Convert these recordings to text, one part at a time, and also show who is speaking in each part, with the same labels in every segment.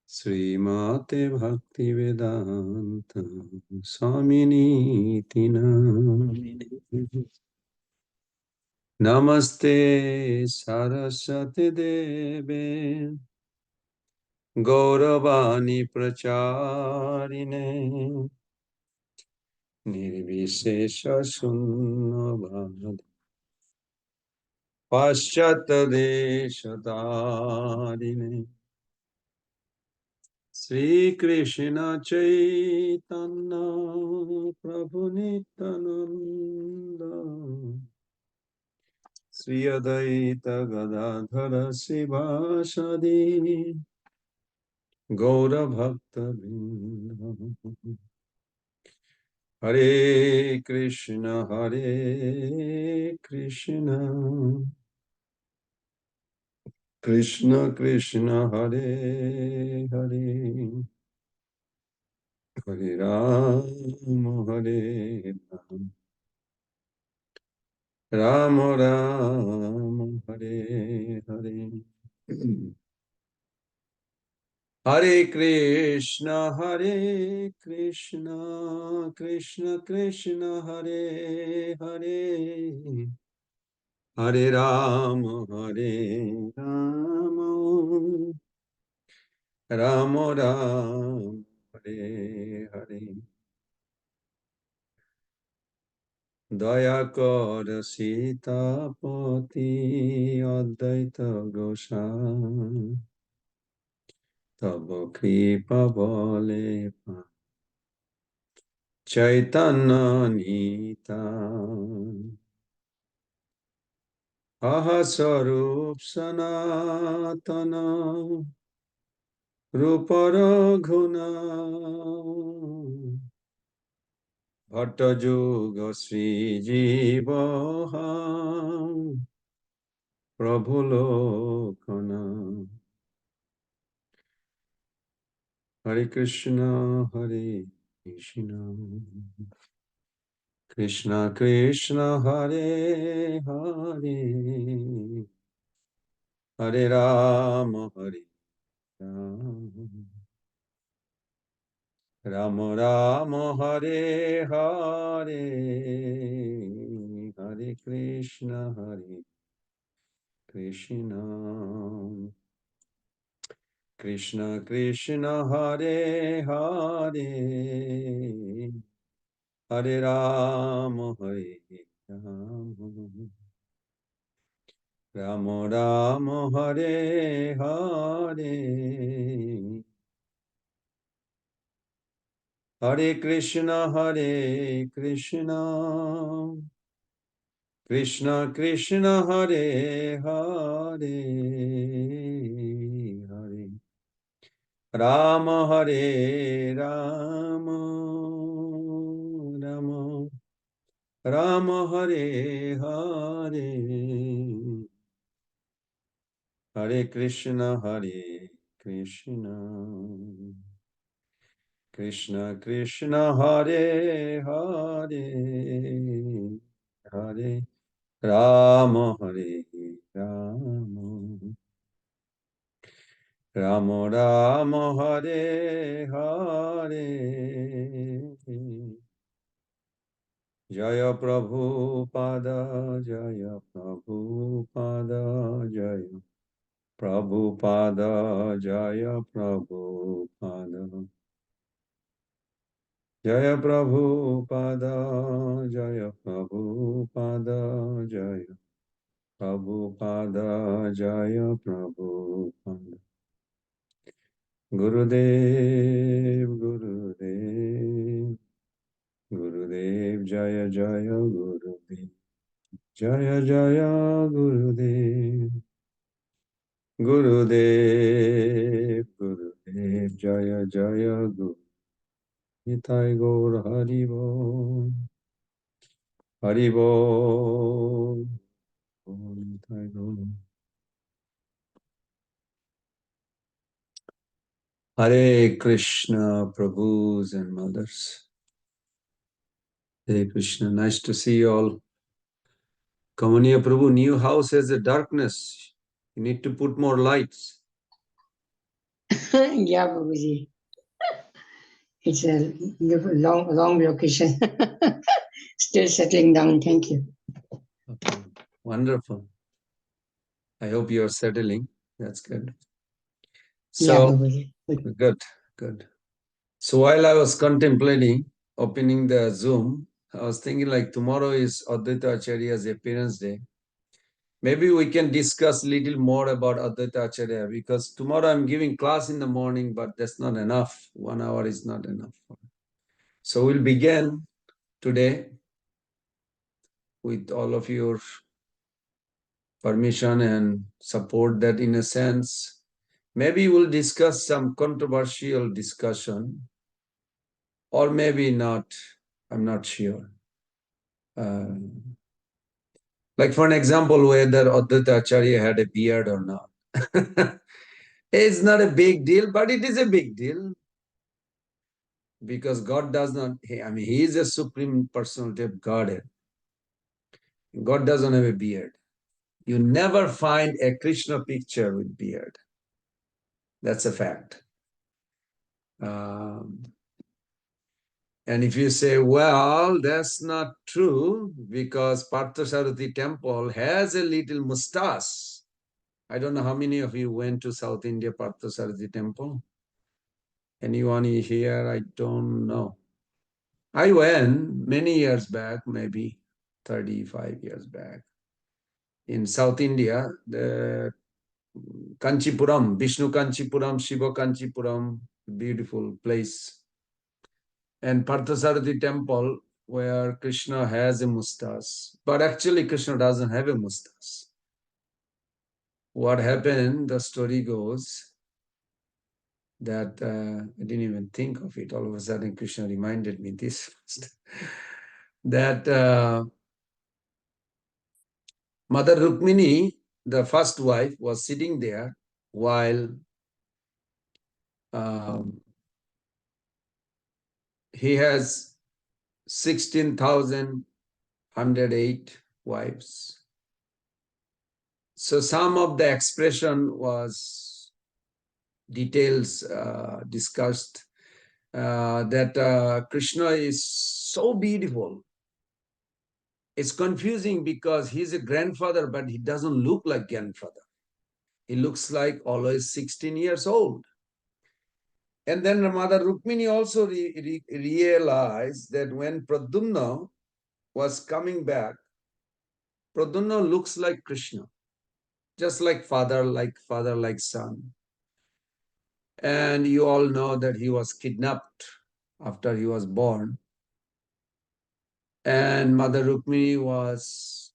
Speaker 1: Srimate Bhaktivedanta Swaminiti Namine Namaste Saraswati Deve Gauravani Pracharine Nirvishesha Sunnavadi Paschata Deshatarine Sri Krishna Chaitanya Prabhu Nityananda Sri Advaita Gadadhara Sivasadi Gaura Bhakta Vrinda Hare Krishna Hare Krishna Krishna Krishna Hare Hare Hare Rama Hare Rama Rama Rama Hare Hare Hare Krishna Krishna Krishna Hare Hare Hare Rama Rama Rama Hare Hare Daya kar Sitapati Advaita Gosai Tava kripa bole Chaitanya Nita Aha Sarup Sanatana Ruparaghuna Bhatta Juga Sri Jivaha Prabhu Lokana Hare Krishna Hare Krishna Krishna Krishna Hare Hare Hare Rama Hare Rama Rama Rama Hare Hare Hare Krishna Krishna Krishna Krishna Hare Hare Hare Rama Hare Rama Rama Rama Hare Hare Hare Krishna Krishna Krishna Hare Hare Hare Rama Hare Rama Rama Rama Hare Hare Hare Krishna Krishna Krishna Hare Hare Hare Rama Hare Rama Rama Rama Hare Hare Jaya Prabhupada Jaya Prabhupada Jaya Prabhupada Jaya Prabhupada Jaya Prabhupada Jaya Prabhupada Jaya Prabhupada Jaya Prabhupada Gurudev Gurudev Gurudev Jaya Jaya Gurudev Jaya Jaya Gurudev Gurudev Gurudev Jaya Jaya Guru Nitai Gaur Haribo Haribo Nitai Gaur Hare Krishna Prabhus and mothers. Hare Krishna, nice to see you all. Kamaniya Prabhu, new house has a darkness. You need to put more lights.
Speaker 2: Yeah, Babuji. It's a long location. Still settling down. Thank you.
Speaker 1: Okay. Wonderful. I hope you're settling. That's good.
Speaker 2: Yeah,
Speaker 1: So,
Speaker 2: Babuji.
Speaker 1: good, good. So while I was contemplating opening the Zoom, I was thinking like tomorrow is Advaita Acharya's appearance day. Maybe we can discuss a little more about Advaita Acharya because tomorrow I'm giving class in the morning, but that's not enough. 1 hour is not enough. So we'll begin today with all of your permission and support that in a sense. Maybe we'll discuss some controversial discussion or maybe not. I'm not sure. Like for an example, whether Advaita Acharya had a beard or not. It's not a big deal, but it is a big deal because God does not, I mean, He is a supreme personality of Godhead. God doesn't have a beard. You never find a Krishna picture with beard. That's a fact. Um, and if you say, well, that's not true because Parthasarathi temple has a little mustache. I don't know how many of you went to South India Parthasarathi temple. Anyone here? I don't know. I went many years back, maybe 35 years back. In South India, the Kanchipuram, Vishnu Kanchipuram, Shiva Kanchipuram, beautiful place. And Parthasarathi temple where Krishna has a mustache. But actually Krishna doesn't have a mustache. What happened, the story goes, that I didn't even think of it. All of a sudden, Krishna reminded me this that Mother Rukmini, the first wife, was sitting there while um, he has 16,108 wives. So some of the expression was details discussed that Krishna is so beautiful. It's confusing because he's a grandfather, but he doesn't look like grandfather. He looks like always 16 years old. And then Mother Rukmini also realized that when Pradyumna was coming back, Pradyumna looks like Krishna, just like father, like son. And you all know that he was kidnapped after he was born. And Mother Rukmini was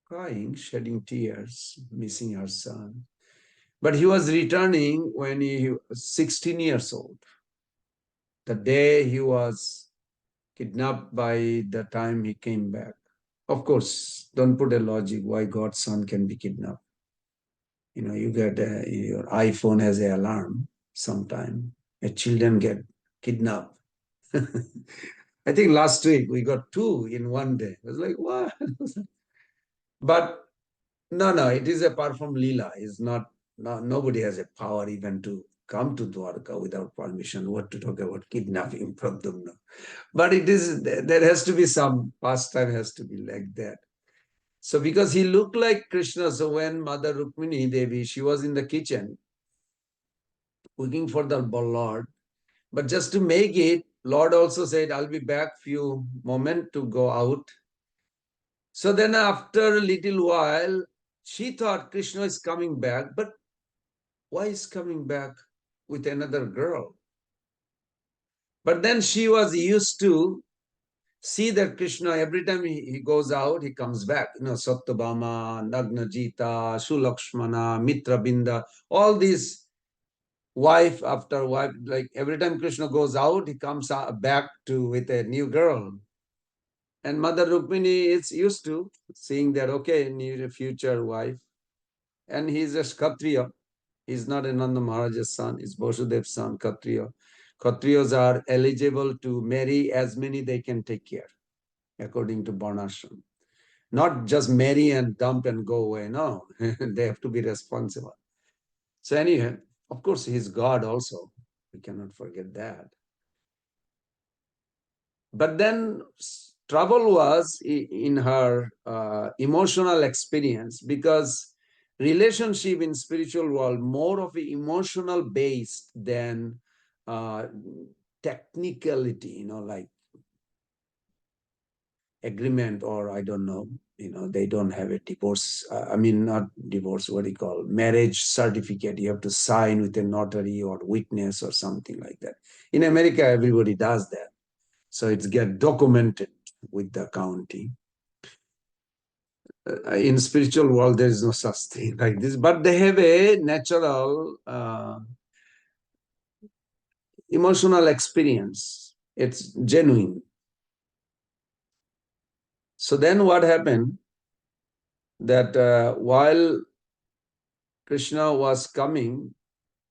Speaker 1: crying, shedding tears, missing her son. But he was returning when he was 16 years old. The day he was kidnapped by the time he came back. Of course, don't put a logic why God's son can be kidnapped. You know, you get your iPhone has an alarm sometime. Children get kidnapped. I think last week we got two in one day. I was like, what? But no, it is apart from Leela. It's not, nobody has a power even to come to Dwarka without permission. What to talk about kidnapping Pradyumna. But it is, there has to be some pastime has to be like that. So because he looked like Krishna, so when Mother Rukmini Devi, she was in the kitchen cooking for the Lord, but just to make it, Lord also said, I'll be back few moment to go out. So then after a little while, she thought Krishna is coming back, but why is coming back with another girl? But then she was used to see that Krishna, every time he goes out, he comes back. You know, Satyabhama, Nagnajita, Sulakshmana, Mitrabinda, all these wife after wife, like every time Krishna goes out, he comes back to with a new girl. And Mother Rukmini is used to seeing that, okay, need a future wife. And he's a Kshatriya. He's not a Nanda Maharaja's son, he's Vasudev's son, Kshatriya. Kshatriyas are eligible to marry as many they can take care, according to Varnashram. Not just marry and dump and go away. No, they have to be responsible. So anyway, of course, he's God also. We cannot forget that. But then trouble was in her emotional experience, because relationship in spiritual world more of a emotional based than uh, technicality, like agreement, or I don't know, they don't have a divorce. I mean, not divorce, what do you call, marriage certificate. You have to sign with a notary or witness or something like that. In America, everybody does that. So it's get documented with the county. In spiritual world, there is no such thing like this, but they have a natural emotional experience. It's genuine. So then what happened that while Krishna was coming,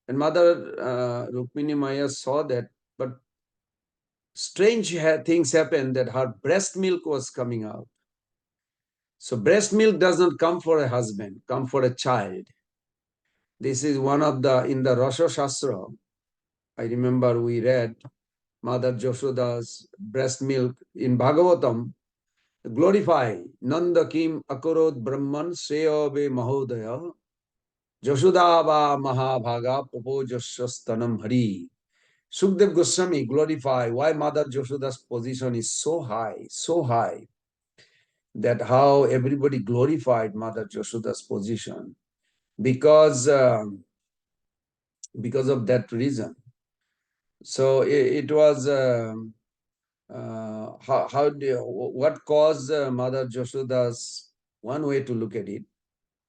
Speaker 1: and Mother Rukmini Maya saw that, but strange things happened, that her breast milk was coming out. So breast milk does not come for a husband, come for a child. This is one of the, in the Rasha Shastra, I remember we read Mother Joshoda's breast milk in Bhagavatam, glorify Nanda Kim Akarod Brahman Seyobe Mahodaya Joshudava Mahabhaga Popojasyastanam Hari. Sukdev Goswami glorify why Mother Joshoda's position is so high, that how everybody glorified Mother Joshoda's position, because of that reason. So it was what caused Mother Joshoda's, one way to look at it,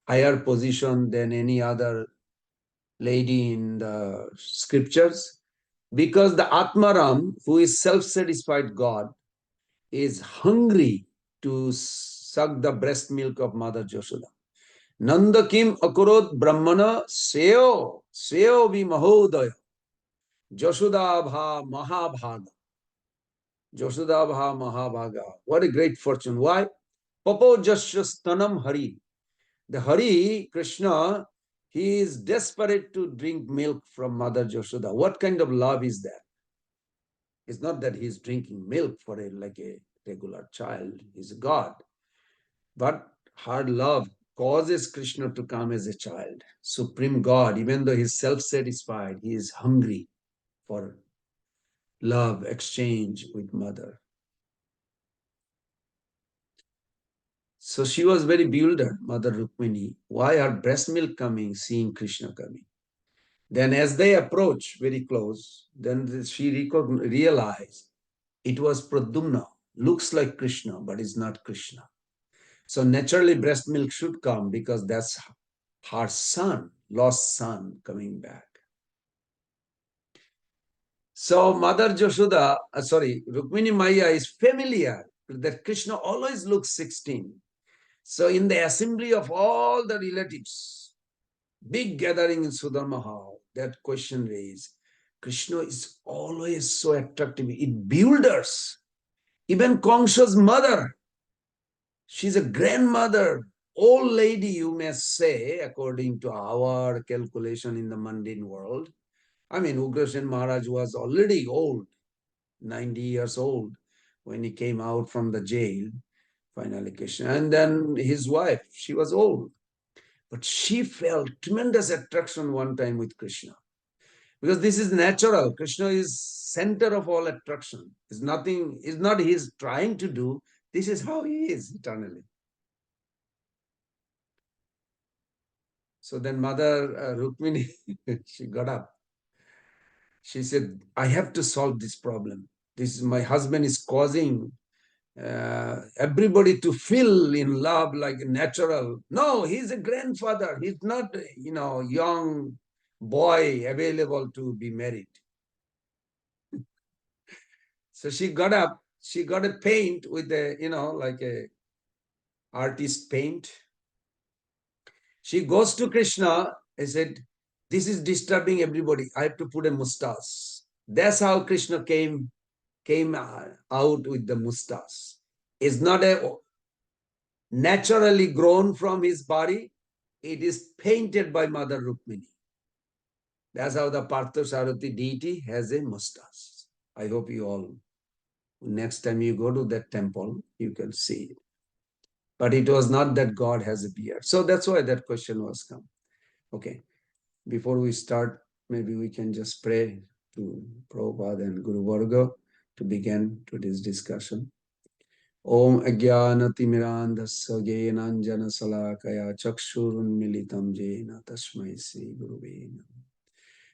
Speaker 1: higher position than any other lady in the scriptures, because the Atmaram, who is self-satisfied God, is hungry to suck the breast milk of Mother Joshoda. Nanda kim akurod brahmana seo vi mahodaya Joshoda bha mahabhaga. Joshoda bha mahabhaga. What a great fortune. Why? Papo jasya stanam hari. The Hari, Krishna, he is desperate to drink milk from Mother Joshoda. What kind of love is that? It's not that he's drinking milk for like a regular child. He's a God. But her love causes Krishna to come as a child. Supreme God, even though he's self-satisfied, he is hungry for love, exchange with Mother. So she was very bewildered, Mother Rukmini. Why her breast milk coming, seeing Krishna coming? Then as they approach very close, then she realized it was Pradyumna. Looks like Krishna, but is not Krishna. So naturally breast milk should come, because that's her son, lost son, coming back. So Mother Joshoda, Rukmini Maya is familiar that Krishna always looks 16. So in the assembly of all the relatives, big gathering in Sudharma Hall, that question raised. Krishna is always so attractive. It bewilders. Even Kangsha's mother, she's a grandmother, old lady, you may say, according to our calculation in the mundane world. I mean, Ugrasen Maharaj was already old, 90 years old, when he came out from the jail, finally Krishna. And then his wife, she was old. But she felt tremendous attraction one time with Krishna. Because this is natural. Krishna is center of all attraction. It's nothing, it's not he's trying to do. This is how he is eternally. So then Mother Rukmini, she got up. She said, I have to solve this problem. This is, my husband is causing everybody to feel in love like natural. No, he's a grandfather. He's not, young boy available to be married. So she got up. She got a paint with a, like a artist paint. She goes to Krishna and said, this is disturbing everybody. I have to put a mustache. That's how Krishna came out with the mustache. It's not a naturally grown from his body. It is painted by Mother Rukmini. That's how the Parthasarathi deity has a mustache. I hope you all, next time you go to that temple, you can see it. But it was not that God has a beard. So that's why that question was come. Okay. Before we start, maybe we can just pray to Prabhupada and Guru Varga to begin today's discussion. Om Ajnanatimirandhasya Jnananjana Salakaya Chakshurunmilitam Jena Tasmai Sri Guruve Namah.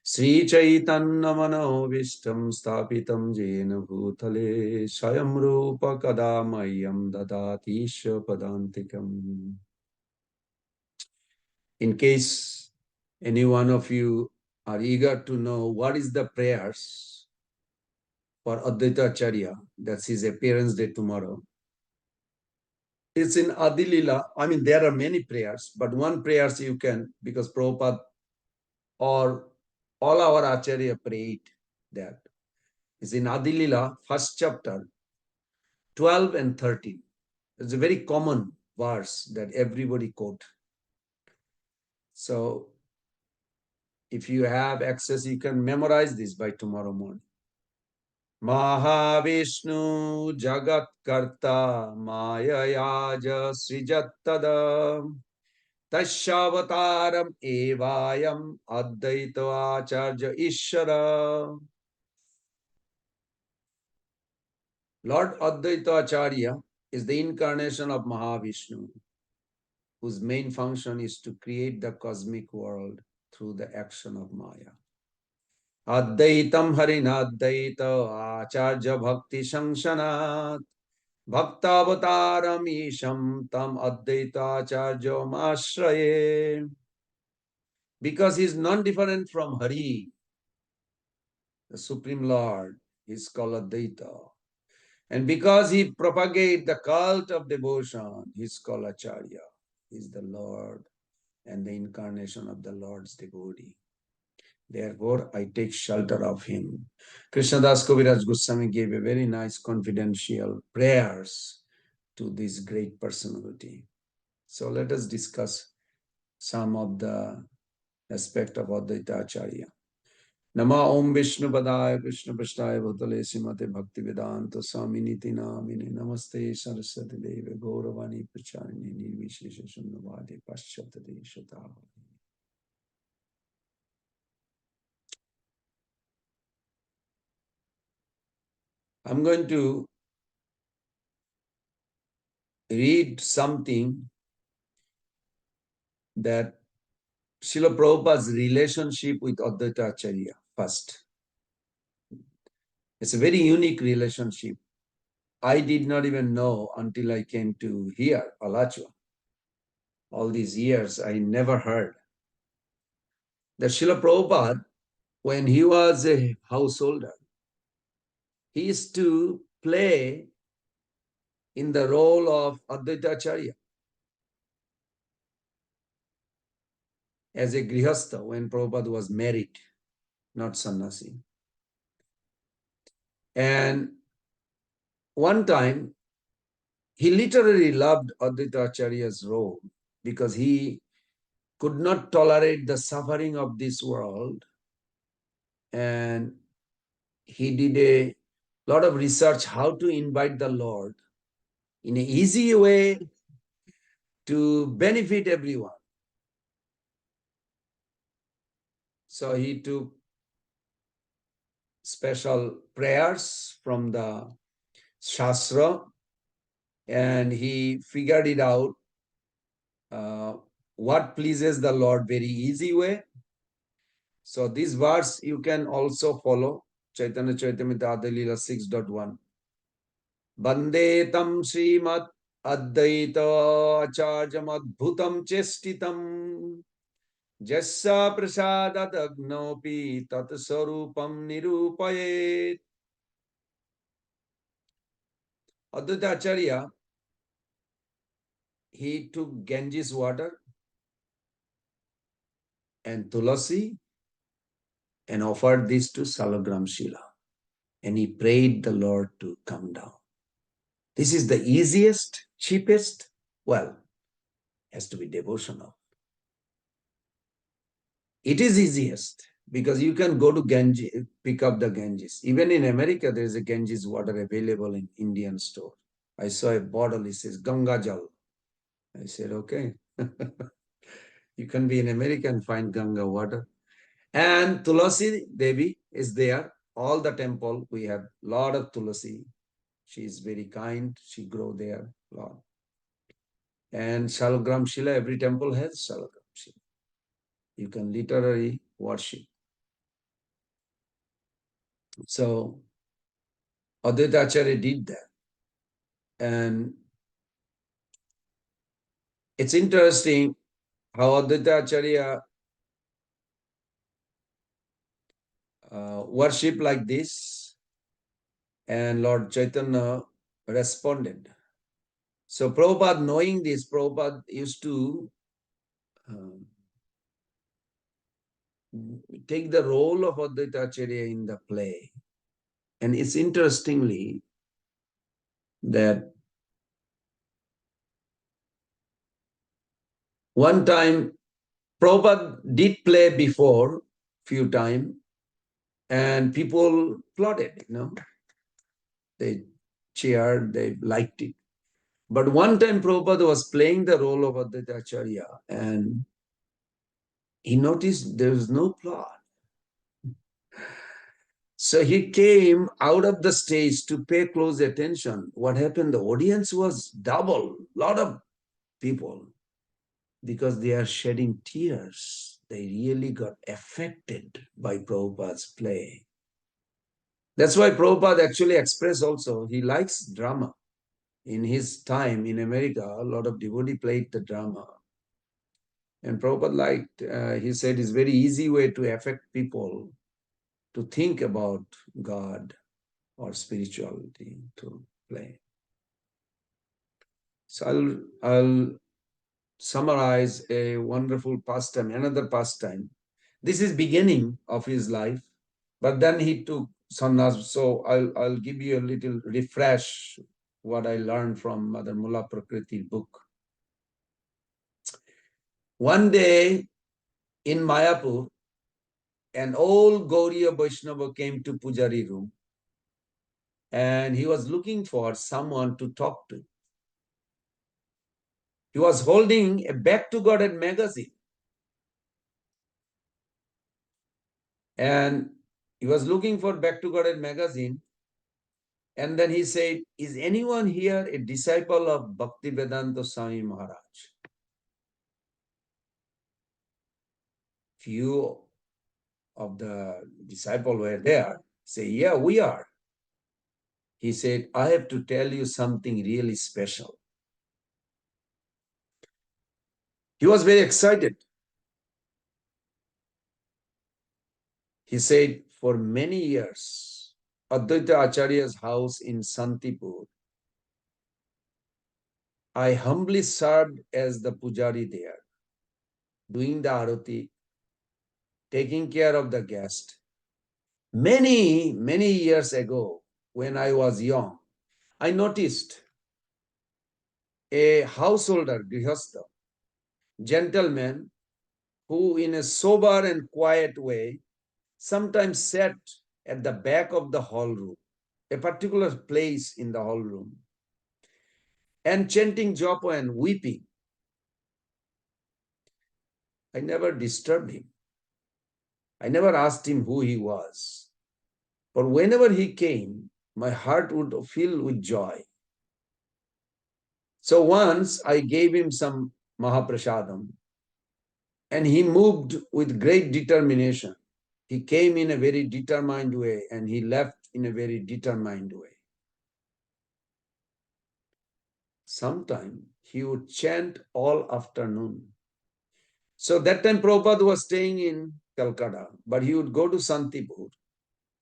Speaker 1: Sri Chaitanya Manovistam Stapitam Jena Bhutale Swayam Rupa Kadamayam Dadati Padantikam. In case any one of you are eager to know what is the prayers for Advaita Acharya, that's his appearance day tomorrow. It's in Adilila. I mean, there are many prayers, but one prayers you can, because Prabhupada or all our Acharya prayed that. It's in Adilila, first chapter, 12 and 13. It's a very common verse that everybody quote. So if you have access, you can memorize this by tomorrow morning. Mahavishnu Jagat Karta Mayayaja Srijattada Tashavataram Evayam Advaita Acharya Ishara. Lord Advaita Acharya is the incarnation of Mahavishnu, whose main function is to create the cosmic world through the action of Maya. Advaitam Harinadvaita Acharya Bhakti Shangshanat Bhaktavataram Isham Tam Advaita Acharya Ashraye. Because he is non-different from Hari, the Supreme Lord, he is called Advaita. And because he propagates the cult of devotion, he is called Acharya. He is the Lord and the incarnation of the Lord's devotee. Therefore, I take shelter of him. Krishnadas Kaviraj Goswami gave a very nice confidential prayers to this great personality. So let us discuss some of the aspect of Advaita Acharya. Nama Om Vishnu Padaya Krishna Prasthaya Bhutale Srimate Bhakti Vedanta Swaminiti Namine Namaste Saraswati Deve Gauravani Pracharini Nirvishesha Shunnavade Paschatade Shataha. I'm going to read something that Srila Prabhupada's relationship with Advaita Acharya first. It's a very unique relationship. I did not even know until I came to here, Alachua. All these years, I never heard that Srila Prabhupada, when he was a householder, he used to play in the role of Advaita Acharya as a grihastha when Prabhupada was married, not sannyasi. And one time, he literally loved Advaita Acharya's role because he could not tolerate the suffering of this world. And he did a lot of research how to invite the Lord in an easy way to benefit everyone. So he took special prayers from the Shastra and he figured it out what pleases the Lord very easy way. So this verse you can also follow, Chaitanya Charitamrita Adilila 6.1. Bande tam Srimad Advaita Acharya Adbhutam Chestitam Jassa Prasadat Agnopi Tat Sarupam Nirupayet. Advaita Acharya, he took Ganges water and Tulasi and offered this to Salagram Shila. And he prayed the Lord to come down. This is the easiest, cheapest Well, has to be devotional. It is easiest because you can go to Ganges, pick up the Ganges. Even in America, there is a Ganges water available in Indian store. I saw a bottle, it says Ganga Jal. I said, okay. You can be in America and find Ganga water. And Tulasi Devi is there. All the temple, we have a lot of Tulasi. She is very kind. She grow there a lot. And Shalagram Shila, every temple has Shalagram Shila. You can literally worship. So Advaita Acharya did that. And it's interesting how Advaita Acharya worship like this, and Lord Chaitanya responded. So Prabhupada, knowing this, Prabhupada used to um, take the role of Advaita Acharya in the play. And it's interestingly that one time Prabhupada did play before few times, and people applauded, they cheered, they liked it. But one time Prabhupada was playing the role of Advaita Acharya, and he noticed there was no applause. So he came out of the stage to pay close attention. What happened? The audience was double, lot of people, because they are shedding tears. They really got affected by Prabhupada's play. That's why Prabhupada actually expressed also, he likes drama. In his time in America, a lot of devotee played the drama. And Prabhupada liked, he said, it's very easy way to affect people to think about God or spirituality to play. So I'll summarize a wonderful pastime, another pastime. This is beginning of his life, but then he took sannyas. So I'll give you a little refresh what I learned from Mother Mula Prakriti book. One day in Mayapur, an old Gauriya Vaishnava came to Pujari room, and he was looking for someone to talk to. He was holding a Back to Godhead magazine, and he was looking for Back to Godhead magazine. And then he said, is anyone here a disciple of Bhaktivedanta Swami Maharaj? Few of the disciples were there. Say, yeah, we are. He said, I have to tell you something really special. He was very excited. He said, for many years, Advaita Acharya's house in Santipur, I humbly served as the pujari there, doing the arati, taking care of the guest. Many, many years ago, when I was young, I noticed a householder, grihastha, gentleman, who in a sober and quiet way sometimes sat at the back of the hall room, a particular place in the hall room, and chanting japa and weeping. I never disturbed him. I never asked him who he was. But whenever he came, my heart would fill with joy. So once I gave him some Mahaprasadam, and he moved with great determination. He came in a very determined way, and he left in a very determined way. Sometime he would chant all afternoon. So that time Prabhupada was staying in Calcutta, but he would go to Santipur.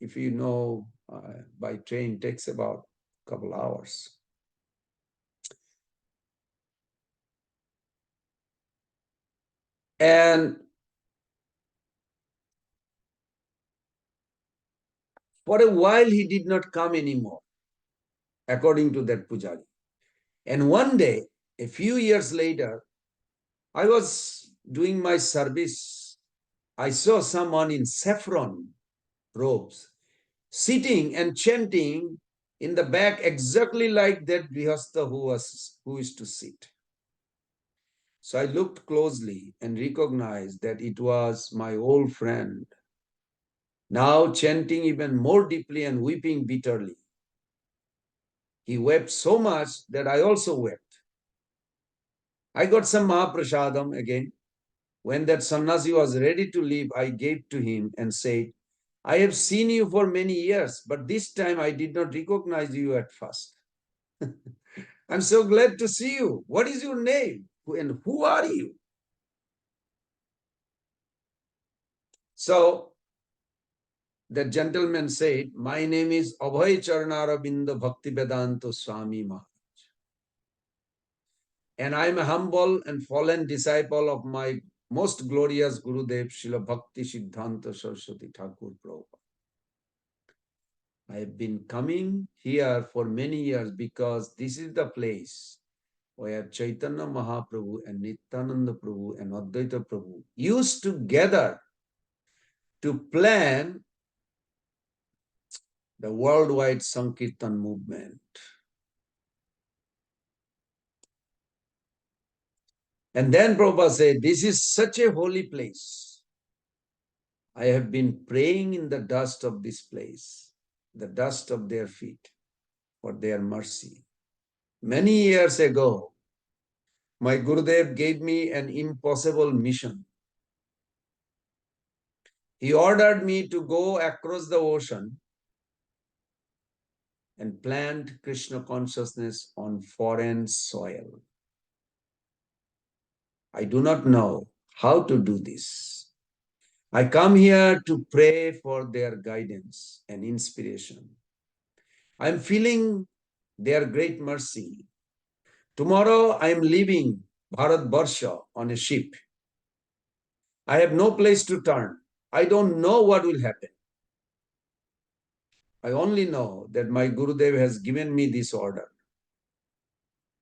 Speaker 1: If you know, by train takes about a couple hours. And for a while he did not come anymore, according to that pujari. And one day A few years later, I was doing my service. I saw someone in saffron robes sitting and chanting in the back exactly like that Grihastha who is to sit. So I looked closely and recognized that it was my old friend, now chanting even more deeply and weeping bitterly. He wept so much that I also wept. I got some Mahaprasadam again. When that sannyasi was ready to leave, I gave to him and said, I have seen you for many years, but this time I did not recognize you at first. I'm so glad to see you. What is your name? And who are you? So the gentleman said, my name is Abhay Charanarabinda Bhakti Vedanta Swami Maharaj. And I am a humble and fallen disciple of my most glorious Gurudev, Srila Bhakti Siddhanta Saraswati Thakur Prabhupada. I have been coming here for many years because this is the place where Chaitanya Mahaprabhu and Nityananda Prabhu and Advaita Prabhu used to gather to plan the worldwide Sankirtan movement. And then Prabhupada said, this is such a holy place. I have been praying in the dust of this place, the dust of their feet, for their mercy. Many years ago, my Gurudev gave me an impossible mission. He ordered me to go across the ocean and plant Krishna consciousness on foreign soil. I do not know how to do this. I come here to pray for their guidance and inspiration. I am feeling their great mercy. Tomorrow I am leaving Bharat Barsha on a ship. I have no place to turn. I don't know what will happen. I only know that my Gurudev has given me this order.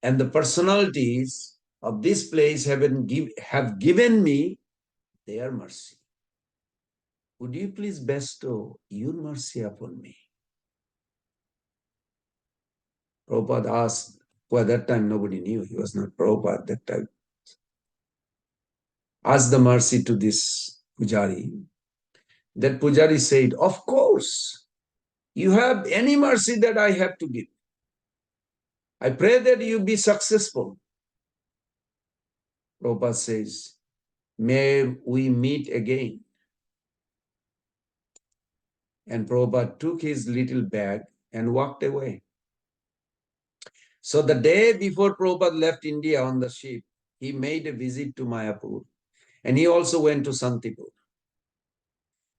Speaker 1: And the personalities of this place have given me their mercy. Would you please bestow your mercy upon me? Prabhupada asked, well, at that time nobody knew. He was not Prabhupada at that time. Asked the mercy to this Pujari. That Pujari said, of course, you have any mercy that I have to give. I pray that you be successful. Prabhupada says, may we meet again. And Prabhupada took his little bag and walked away. So the day before Prabhupada left India on the ship, he made a visit to Mayapur and he also went to Santipur.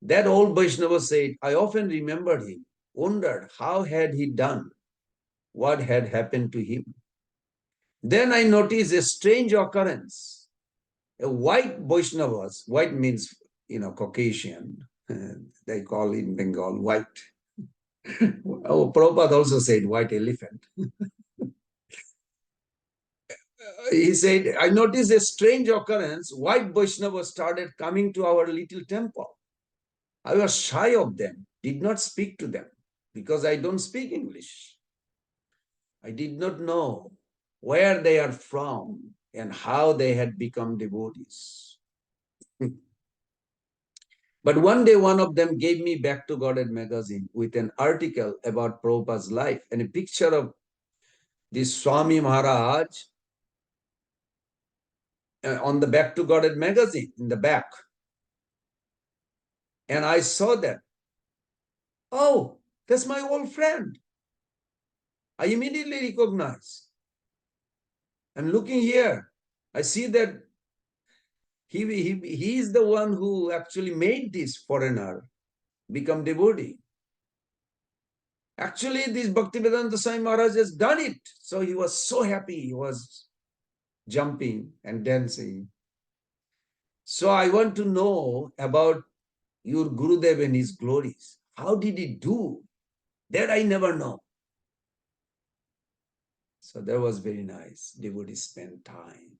Speaker 1: That old Vaishnava said, I often remembered him, wondered how had he done, what had happened to him. Then I noticed a strange occurrence. A white Vaishnavas, white means, Caucasian, they call in Bengal white. Oh, Prabhupada also said white elephant. He said, I noticed a strange occurrence. White Vaishnavas started coming to our little temple. I was shy of them, did not speak to them because I don't speak English. I did not know where they are from and how they had become devotees. But one day, one of them gave me Back to Godhead magazine with an article about Prabhupada's life and a picture of this Swami Maharaj on the Back to Godhead magazine in the back. And I saw that. Oh, that's my old friend. I immediately recognized. And looking here, I see that he is the one who actually made this foreigner become devotee. Actually, this Bhaktivedanta Swami Maharaj has done it. So he was so happy. He was jumping and dancing. So I want to know about your Gurudev and his glories. How did he do? That I never know. So that was very nice. Devotees spent time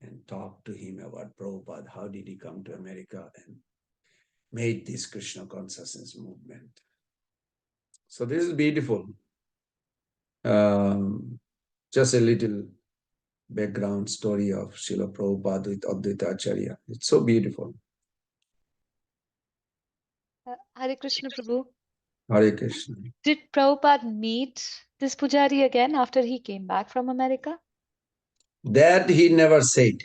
Speaker 1: and talked to him about Prabhupada. How did he come to America and made this Krishna consciousness movement? So this is beautiful. Um, just a little background story of Srila Prabhupada with Advaita Acharya. It's so beautiful.
Speaker 3: Hare Krishna Prabhu.
Speaker 1: Hare Krishna.
Speaker 3: Did Prabhupada meet this pujari again after he came back from America?
Speaker 1: That he never said.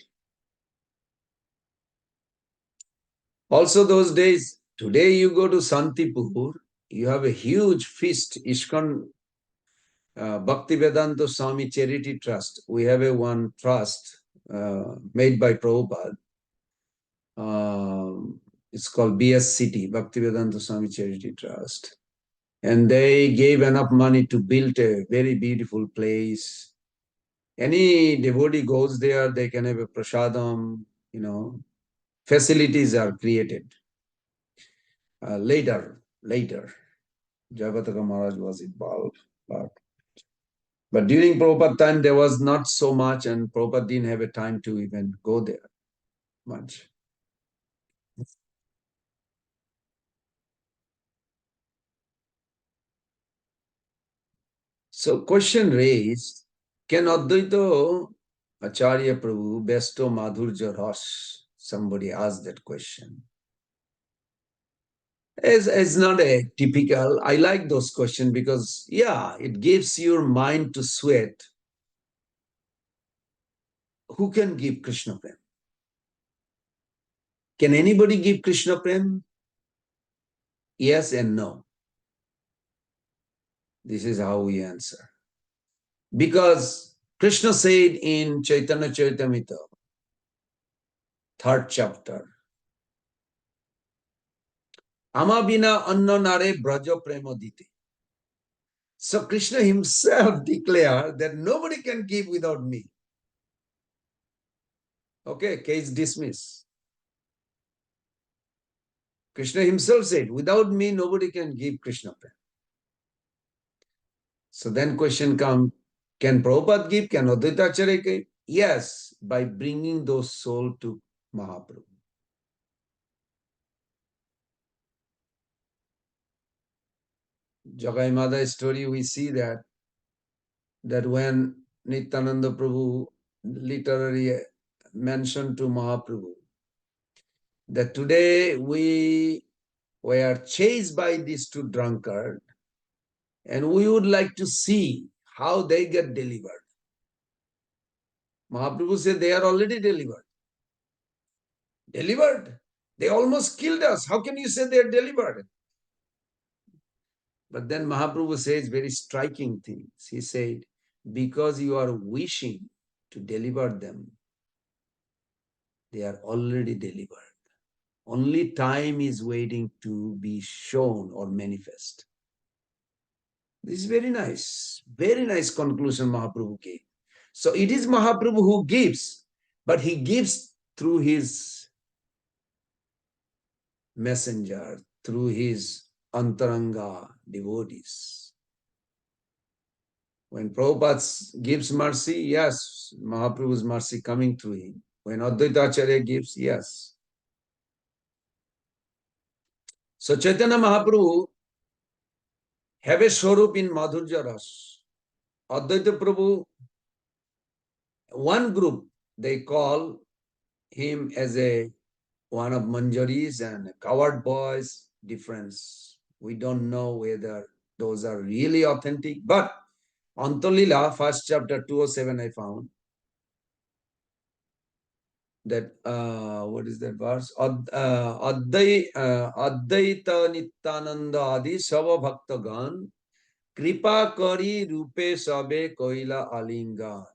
Speaker 1: Also, those days, today you go to Santipur, you have a huge feast, ISKCON Bhaktivedanta Swami Charity Trust. We have a one trust made by Prabhupada. It's called BSCT, Bhaktivedanta Swami Charity Trust. And they gave enough money to build a very beautiful place. Any devotee goes there, they can have a prasadam, facilities are created. Later, Jagataka Maharaj was involved. But during Prabhupada time, there was not so much, and Prabhupada didn't have a time to even go there much. So question raised, can Advaita Acharya Prabhu bestow Madhurja Ras? Somebody asked that question. It's not a typical, I like those questions because, yeah, it gives your mind to sweat. Who can give Krishna Prem? Can anybody give Krishna Prem? Yes and no. This is how we answer. Because Krishna said in Chaitanya Charitamrita, 3rd chapter, Amabina anna nare braja prema dite. So Krishna himself declared that nobody can give without me. Okay, case dismissed. Krishna himself said, without me, nobody can give Krishna Prem. So then question comes, can Prabhupada give? Can Advaita Acharya give? Yes, by bringing those souls to Mahaprabhu. Jagai Mada story, we see that when Nityananda Prabhu literally mentioned to Mahaprabhu that today we were chased by these two drunkards and we would like to see how they get delivered. Mahaprabhu said they are already delivered. Delivered? They almost killed us. How can you say they are delivered? But then Mahaprabhu says very striking things. He said, because you are wishing to deliver them, they are already delivered. Only time is waiting to be shown or manifest. This is very nice conclusion Mahaprabhu gave. So it is Mahaprabhu who gives, but he gives through his messenger, through his antaranga devotees. When Prabhupada gives mercy, yes, Mahaprabhu's mercy coming through him. When Advaita Acharya gives, yes. So Chaitanya Mahaprabhu have a swarup in Madhurya Ras. Advaita Prabhu, one group, they call him as a one of Manjaris and coward boys, difference. We don't know whether those are really authentic, but Antolila, first chapter 207, I found that, what is that verse? Advaita Nityananda Adi Sava Bhaktagan Kripa Kari Rupe Sabe Koila Alinga.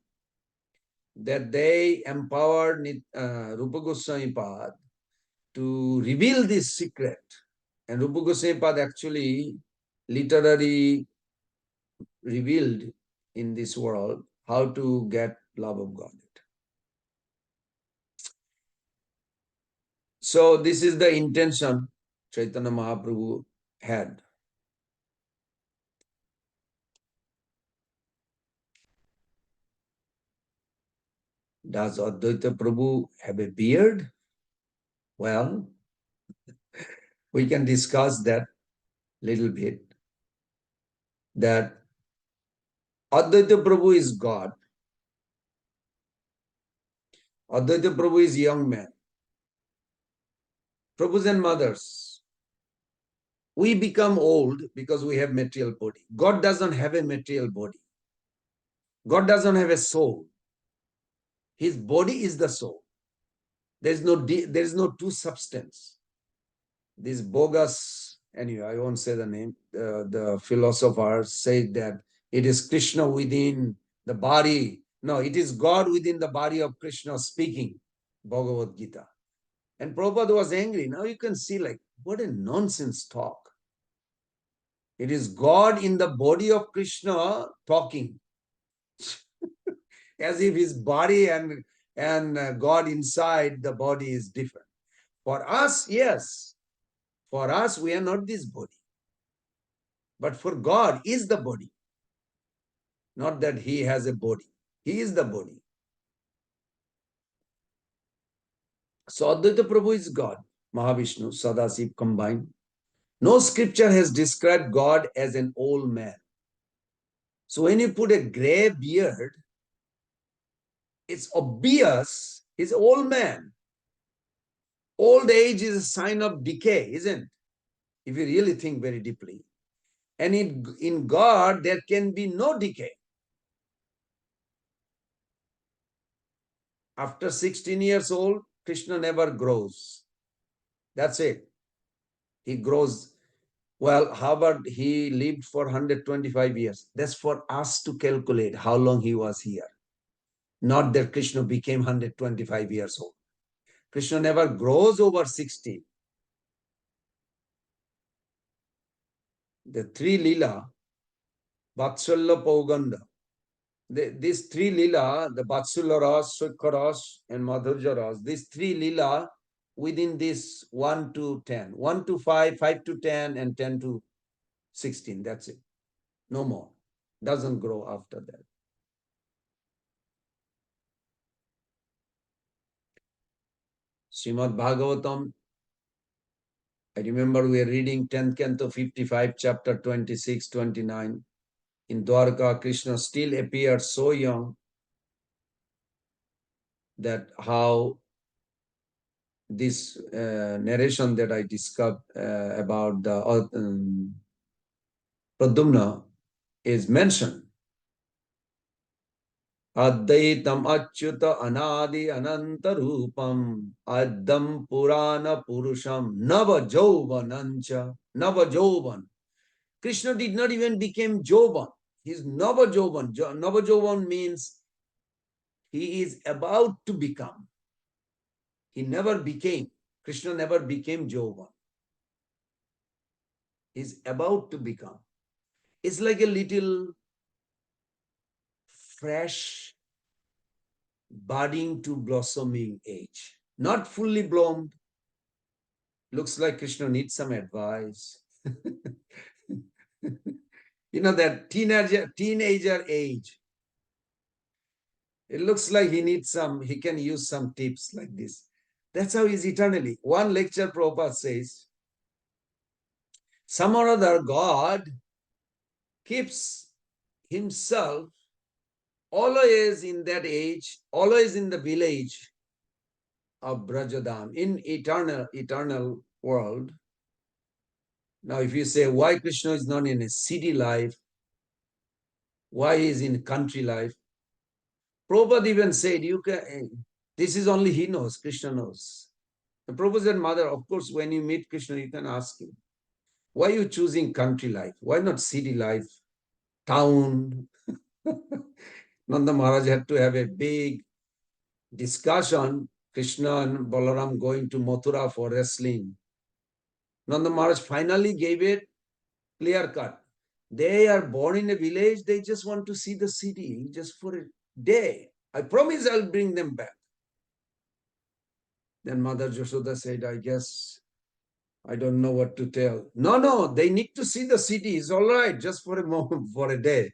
Speaker 1: That they empowered Rupa Goswami Pad to reveal this secret. And Rupa Goswami Pad actually literally revealed in this world how to get love of God. So this is the intention Chaitanya Mahaprabhu had. Does Advaita Prabhu have a beard? Well, we can discuss that little bit. That Advaita Prabhu is God. Advaita Prabhu is young man. Prabhus and mothers, we become old because we have material body. God doesn't have a material body. God doesn't have a soul. His body is the soul. There is no two substance. This bogus, anyway, I won't say the name, the philosopher said that it is Krishna within the body. No, it is God within the body of Krishna speaking, Bhagavad Gita. And Prabhupada was angry. Now you can see, like, what a nonsense talk. It is God in the body of Krishna talking, as if his body and God inside the body is different. For us, yes. For us, we are not this body. But for God is the body. Not that he has a body. He is the body. So Advaita Prabhu is God. Mahavishnu, Sadasiv combined. No scripture has described God as an old man. So when you put a gray beard, it's obvious he's an old man. Old age is a sign of decay, isn't it? If you really think very deeply. And in God, there can be no decay. After 16 years old, Krishna never grows. That's it. He grows. Well, how about he lived for 125 years? That's for us to calculate how long he was here. Not that Krishna became 125 years old. Krishna never grows over 60. The three lila, Vatsalya Pauganda, these three lila, the Vatsalya Ras, Sukha Ras, and Madhurya Ras, these three lila within this 1 to 10, 1 to 5, 5 to 10, and 10 to 16. That's it. No more. Doesn't grow after that. Srimad Bhagavatam, I remember we are reading 10th canto 55, chapter 26, 29. In Dwarka, Krishna still appeared so young that how this narration that I discussed about the Pradyumna is mentioned. Advaitam achyuta anadi ananta rupam addam purana purusham nava jovanancha. Nava jovan. Krishna did not even become jovan. He's nava jovan. Nava jovan means he is about to become. He never became. Krishna never became jovan. He's about to become. It's like a little fresh, budding to blossoming age. Not fully bloomed. Looks like Krishna needs some advice. You know, that teenager age. It looks like he can use some tips like this. That's how he's eternally. One lecture Prabhupada says, some or other God keeps himself always in that age, always in the village of Brajadam, in eternal world. Now, if you say why Krishna is not in a city life, why he is in country life, Prabhupada even said, this is only he knows, Krishna knows. The Prabhupada said, Mother, of course, when you meet Krishna, you can ask him, why are you choosing country life? Why not city life, town? Nanda Maharaj had to have a big discussion, Krishna and Balaram going to Mathura for wrestling. Nanda Maharaj finally gave it clear cut. They are born in a village, they just want to see the city just for a day. I promise I'll bring them back. Then Mother Jashoda said, I guess I don't know what to tell. No, they need to see the city. It's all right, just for a moment, for a day.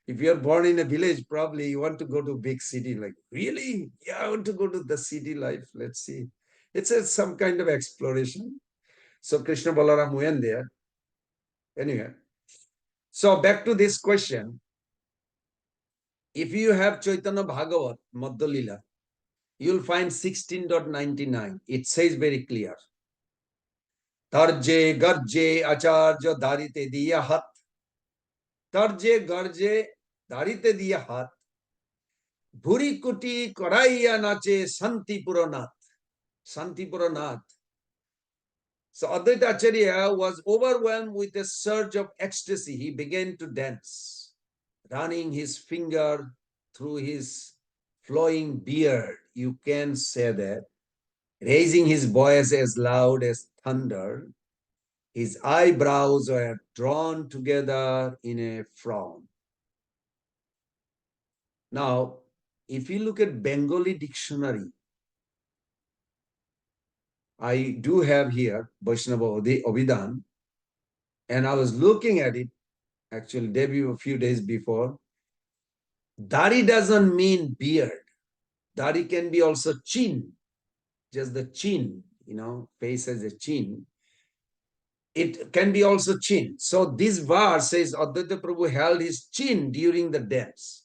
Speaker 1: If you're born in a village, probably you want to go to a big city. Like, really? Yeah, I want to go to the city life. Let's see. It's some kind of exploration. So Krishna Balaram went there. Anyway, so back to this question. If you have Chaitanya Bhagavat, Madhya Lila, you'll find 16.99. It says very clear. Tarje garje acharya dharite diya hat. Tarje garje dharite diya hat. Bhuri kuti koraiya nache santi puranath. Santi puranath. So Advaita Acharya was overwhelmed with a surge of ecstasy. He began to dance, running his finger through his flowing beard. You can say that. Raising his voice as loud as thunder, his eyebrows were drawn together in a frown. Now, if you look at Bengali dictionary, I do have here Vaishnava Abhidan, and I was looking at it actually debut a few days before. Dari doesn't mean beard. Dari can be also chin, just the chin, face as a chin. It can be also chin. So this verse says Advaita Prabhu held his chin during the dance.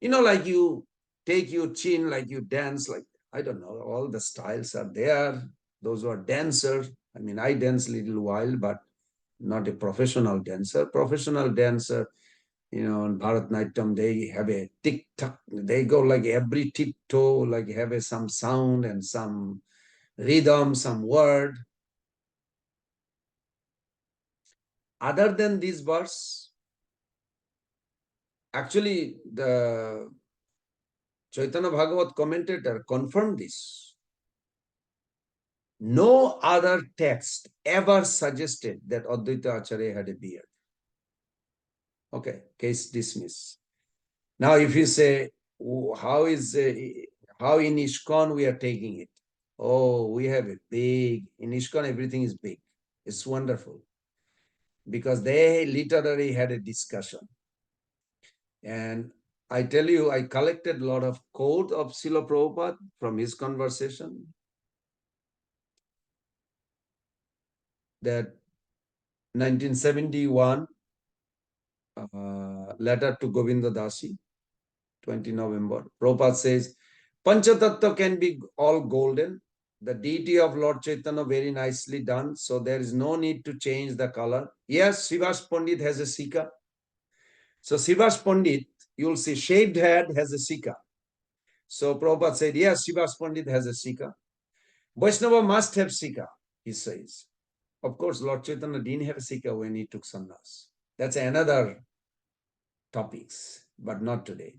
Speaker 1: Like you take your chin, like you dance, like, I don't know, all the styles are there. Those who are dancers. I mean, I dance a little while, but not a professional dancer. Professional dancer, in Bharatanatyam, they have a tick-tock. They go like every tiptoe, like have some sound and some rhythm, some word. Other than this verse, actually, the Chaitanya Bhagavat commentator confirmed this. No other text ever suggested that Advaita Acharya had a beard. Okay, case dismissed. Now, if you say, how in ISKCON we are taking it? Oh, we have a big, in ISKCON everything is big. It's wonderful. Because they literally had a discussion. And I tell you, I collected a lot of quote of Srila Prabhupada from his conversation. That 1971 letter to Govinda Dasi, 20 November. Prabhupada says, Panchatattva can be all golden. The deity of Lord Chaitanya very nicely done. So there is no need to change the color. Yes, Srivas Pandit has a Sika. So Srivas Pandit, you'll see shaved head has a Sika. So Prabhupada said, yes, Srivas Pandit has a Sika. Vaishnava must have Sika, he says. Of course, Lord Chaitanya didn't have a Sika when he took sannyas. That's another topics, but not today.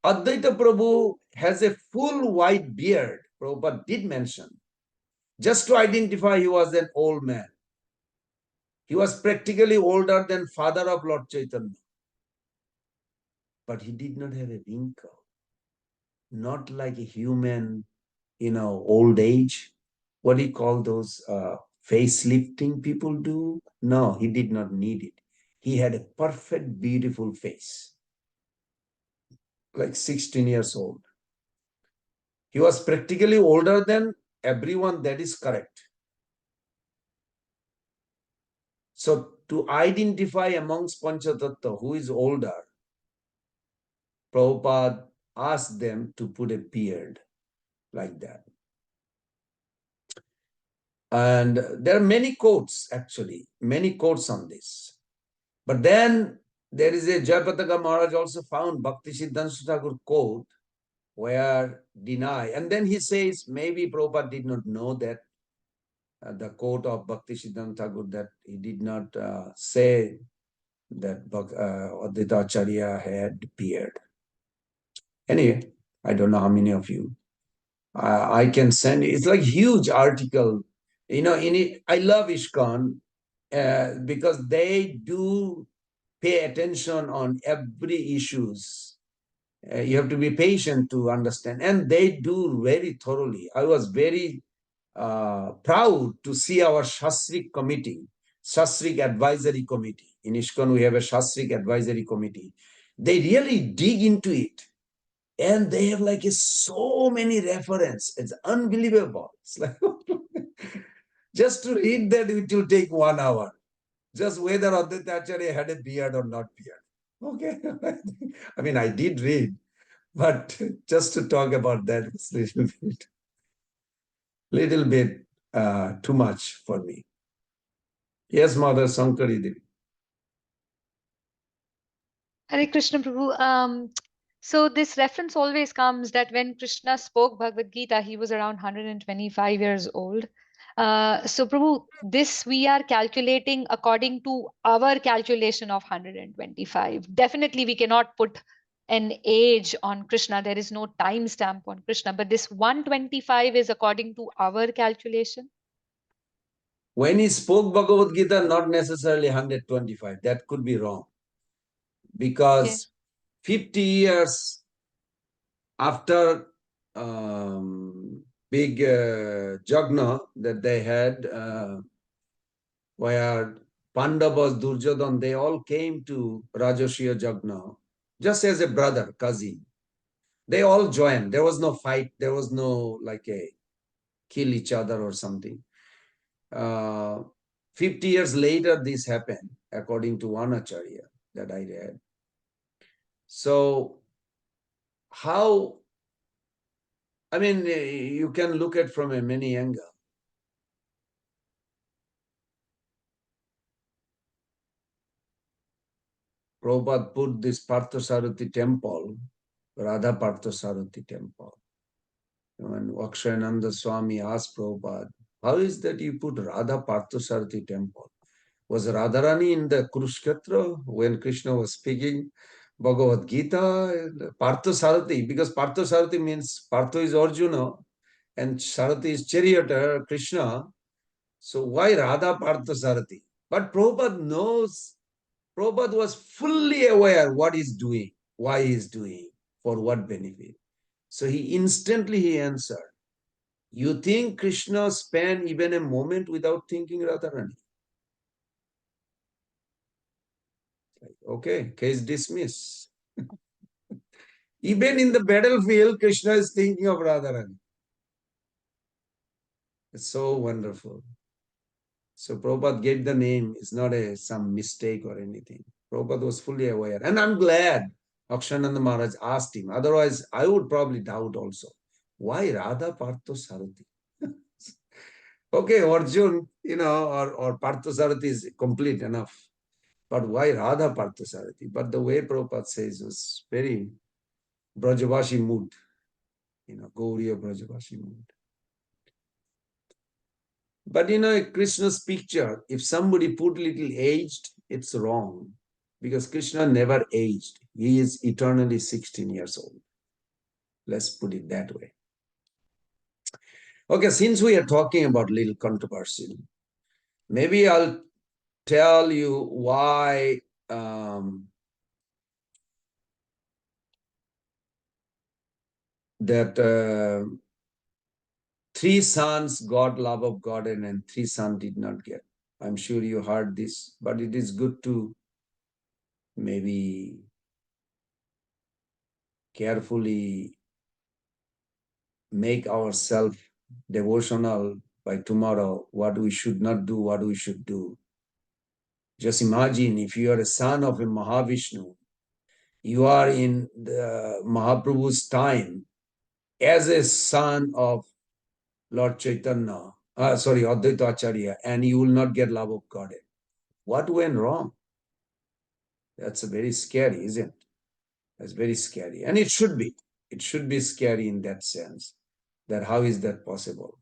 Speaker 1: Advaita Prabhu has a full white beard, Prabhupada did mention, just to identify he was an old man. He was practically older than father of Lord Chaitanya. But he did not have a wrinkle. Not like a human, old age. What do you call those facelifting people do? No, he did not need it. He had a perfect, beautiful face. Like 16 years old. He was practically older than everyone, that is correct. So to identify amongst Panchatattva who is older, Prabhupada asked them to put a beard like that. And there are many quotes, actually, many quotes on this. But then there is a Jayapataka Maharaj also found Bhakti Siddhanta Thakur quote where deny. And then he says maybe Prabhupada did not know that the quote of Bhakti Siddhanta Thakur, that he did not say that Advaita Acharya had beard. Anyway, I don't know how many of you. I can send it's like huge article. In it, I love ISKCON because they do pay attention on every issues. You have to be patient to understand, and they do very thoroughly. I was very proud to see our Shastrik committee, Shastrik advisory committee. In ISKCON, we have a Shastrik advisory committee. they really dig into it. And they have like so many reference. It's unbelievable. It's like just to read that it will take 1 hour. Just whether Advaita Acharya had a beard or not beard. Okay. I mean, I did read, but just to talk about that is little bit too much for me. Yes, Mother Sankari Devi.
Speaker 3: Hare Krishna Prabhu. So this reference always comes that when Krishna spoke Bhagavad Gita, he was around 125 years old. So Prabhu, this we are calculating according to our calculation of 125. Definitely we cannot put an age on Krishna. There is no time stamp on Krishna, but this 125 is according to our calculation.
Speaker 1: When he spoke Bhagavad Gita, not necessarily 125. That could be wrong.
Speaker 3: Okay.
Speaker 1: Because 50 years after big Jagna that they had, where Pandavas, Duryodhan, they all came to Rajashiya Jagna just as a brother, cousin. They all joined. There was no fight. There was no like a kill each other or something. 50 years later, this happened, according to one Acharya that I read. So, how, I mean, you can look at from a many angle. Prabhupada put this Parthasarathi temple, Radha Parthasarathi temple. When Akshayananda Swami asked Prabhupada, how is that you put Radha Parthasarathi temple? Was Radharani in the Kurukshetra when Krishna was speaking Bhagavad Gita? Parthasarathi, because Parthasarathi means Partha is Arjuna and Sarathi is charioteer, Krishna. So why Radha Parthasarathi? But Prabhupada knows, Prabhupada was fully aware what he's doing, why he's doing, for what benefit. So he instantly he answered, you think Krishna spent even a moment without thinking Radharani? Okay, case dismissed. Even in the battlefield, Krishna is thinking of Radharani. It's so wonderful. So Prabhupada gave the name. It's not some mistake or anything. Prabhupada was fully aware. And I'm glad Akshananda Maharaj asked him. Otherwise, I would probably doubt also. Why Radha Partho Sarathi? Okay, Arjun, or Partho Sarathi is complete enough. But why Radha Partho Sarathi? But the way Prabhupada says was very Brajavashi mood, Gauriya Brajavashi mood. But Krishna's picture, if somebody put little aged, it's wrong. Because Krishna never aged. He is eternally 16 years old. Let's put it that way. Okay, since we are talking about little controversial, maybe I'll tell you why that three sons got love of God and three sons did not get. I'm sure you heard this, but it is good to maybe carefully make ourselves devotional by tomorrow, what we should not do, what we should do. Just imagine if you are a son of a Mahavishnu, you are in the Mahaprabhu's time as a son of Lord Chaitanya, Advaita Acharya, and you will not get love of God. What went wrong? That's very scary, isn't it? That's very scary. And it should be. It should be scary in that sense. That how is that possible?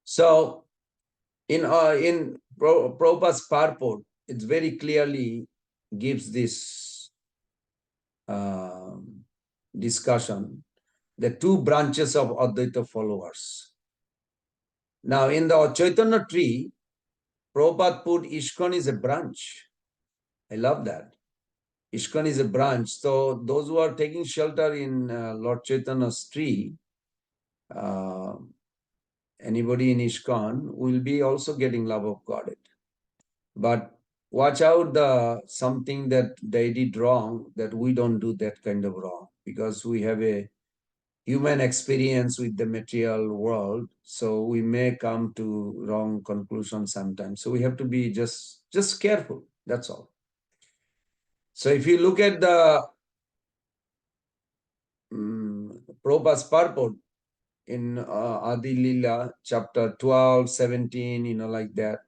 Speaker 1: So in Prabhupada's purport, it very clearly gives this discussion, the two branches of Advaita followers. Now, in the Chaitanya tree, Prabhupada put ISKCON is a branch. I love that. ISKCON is a branch. So those who are taking shelter in Lord Chaitanya's tree, anybody in ISKCON will be also getting love of God. But watch out the something that they did wrong, that we don't do that kind of wrong, because we have a human experience with the material world, so we may come to wrong conclusions sometimes. So we have to be just careful. That's all. So if you look at the Prabhupada's purport in Adi Lila, chapter 12, 17, like that,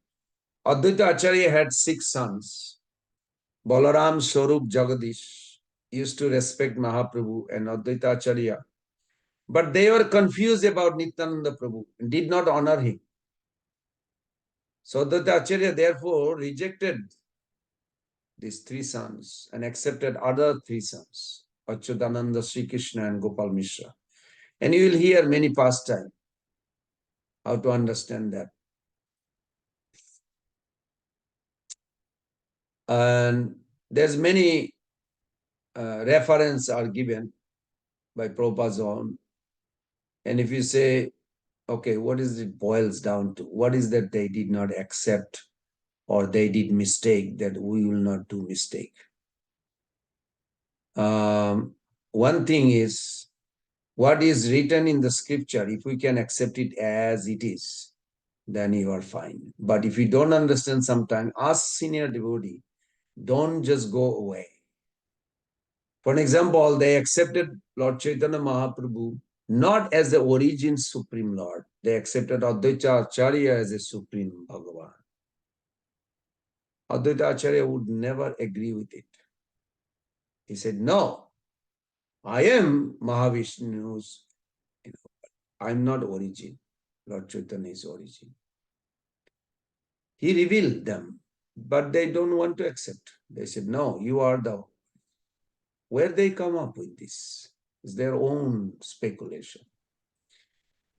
Speaker 1: Advaita Acharya had 6 sons. Balaram, Swarup, Jagadish used to respect Mahaprabhu and Advaita Acharya, but they were confused about Nityananda Prabhu and did not honor him. So Advaita Acharya therefore rejected these 3 sons and accepted other 3 sons, Achyutananda, Sri Krishna and Gopal Mishra. And you will hear many pastime how to understand that. And there's many reference are given by Prabhupada's own. And if you say, okay, what is it boils down to? What is that they did not accept or they did mistake that we will not do mistake? One thing is what is written in the scripture. If we can accept it as it is, then you are fine. But if you don't understand sometime, ask senior devotee, don't just go away. For an example, they accepted Lord Chaitanya Mahaprabhu not as the origin Supreme Lord. They accepted Advaita Acharya as a Supreme Bhagavan. Advaita Acharya would never agree with it. He said, no, I am Mahavishnu's, I'm not origin. Lord Chaitanya is origin. He revealed them, but they don't want to accept. They said, no, you are the... Where they come up with this is their own speculation.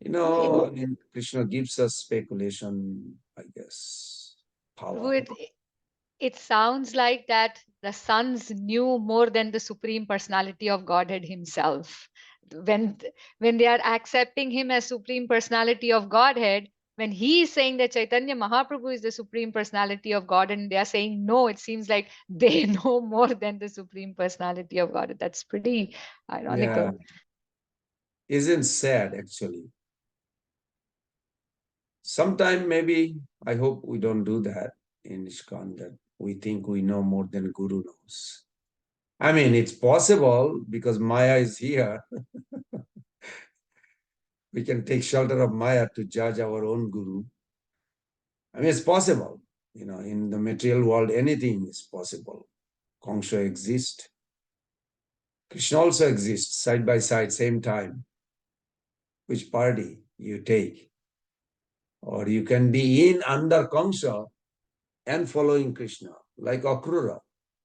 Speaker 1: I mean, Krishna gives us speculation, I guess, power.
Speaker 3: Prabhu, it sounds like that the sons knew more than the Supreme Personality of Godhead himself. When, when they are accepting him as Supreme Personality of Godhead, when he is saying that Chaitanya Mahaprabhu is the Supreme Personality of God, and they are saying no, it seems like they know more than the Supreme Personality of God. That's pretty
Speaker 1: Yeah,
Speaker 3: ironical.
Speaker 1: isn't sad actually. Sometime maybe, I hope we don't do that in ISKCON, that we think we know more than Guru knows. I mean, it's possible because Maya is here. We can take shelter of Maya to judge our own Guru. I mean, it's possible. In the material world, anything is possible. Kongsha exists. Krishna also exists side by side, same time. Which party you take? Or you can be in under Kongsha and following Krishna, like Akrura,